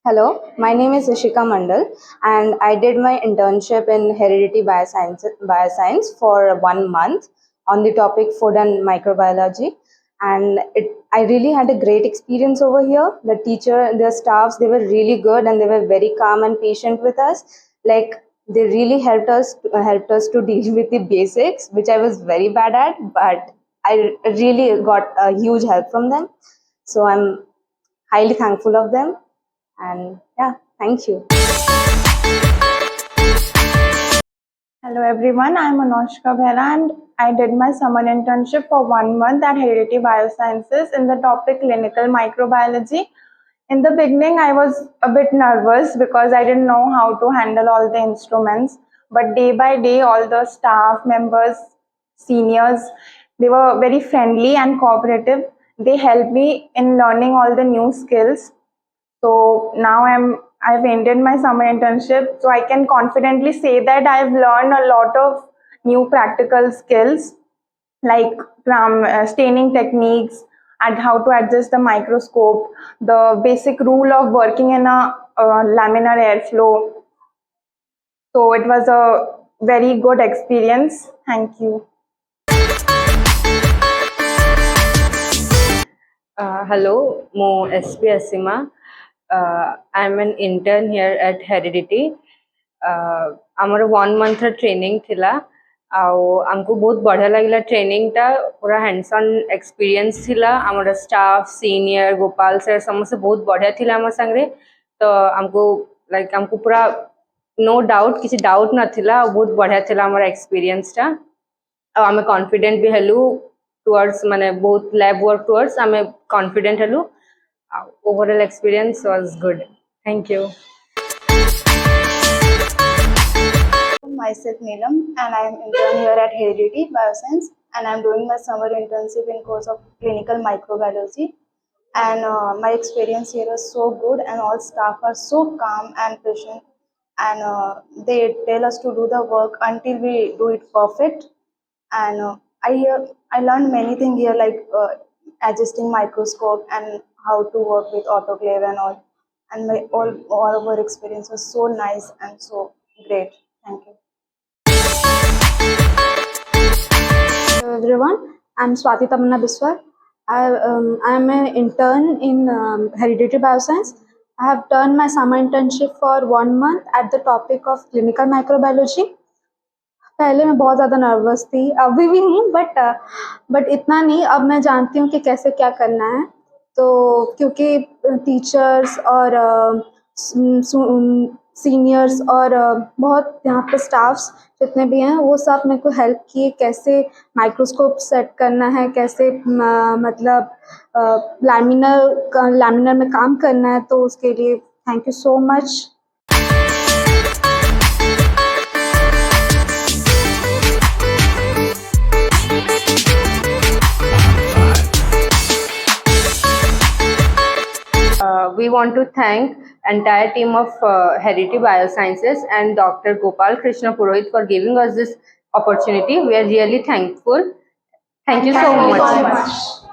Hello, my name is Ishika Mandal, and I did my internship in Heredity Bioscience for 1 month on the topic food and microbiology. And I really had a great experience over here. The teacher, the staffs, they were really good and they were very calm and patient with us. Like they really helped us to deal with the basics, which I was very bad at, but I really got a huge help from them. So I'm highly thankful of them. And yeah, thank you. Hello everyone, I'm Anoshka Bhera and I did my summer internship for 1 month at Heredity Biosciences in the topic clinical microbiology. In the beginning, I was a bit nervous because I didn't know how to handle all the instruments. But day by day, all the staff members, seniors, they were very friendly and cooperative. They helped me in learning all the new skills. So now I've ended my summer internship, so I can confidently say that I've learned a lot of new practical skills like from staining techniques and how to adjust the microscope, the basic rule of working in a laminar airflow. So it was a very good experience. Thank you. Hello, mo SP Asima. I'm an intern here at Heredity. ଆମର 1 month training थिला आमको बहुत बढ़िया लगिला training टा पूरा hands on experience थिला हमर staff senior Gopal sir समस्त बहुत बढ़िया थिला हमर संगे तो हमको पूरा नो डाउट किसी डाउट नथिला बहुत बढ़िया थिला हमर एक्सपीरियंस टा आमे कॉन्फिडेंट भी हेलु टुवर्ड्स माने बहुत लैब वर्क टुवर्ड्स आमे confident हेलु overall experience was good thank you Myself Neelam and I am intern here at Heredity Biosciences and I am doing my summer internship in course of clinical microbiology and my experience here is so good and all staff are so calm and patient and they tell us to do the work until we do it perfect and I learned many things here like adjusting microscope and how to work with autoclave and all and all of our experience was so nice and so great. Thank you. Hello everyone, I'm Swati Tamanna Biswar. I am an intern in Heredity Bioscience. I have done my summer internship for 1 month at the topic of clinical microbiology. पहले मैं बहुत ज़्यादा nervous थी, अभी भी हूँ, but इतना नहीं. अब मैं जानती हूँ कि कैसे क्या करना है. तो क्योंकि टीचर्स और सीनियर्स और बहुत यहाँ पे स्टाफ्स जितने भी हैं वो सब मेरे को हेल्प किए कैसे माइक्रोस्कोप सेट करना है, कैसे मतलब लैमिनर में काम करना है. तो उसके लिए thank you so much. We want to thank entire team of Heredity Biosciences and Dr. Gopal Krishna Purohit for giving us this opportunity. We are really thankful. Thank you so much.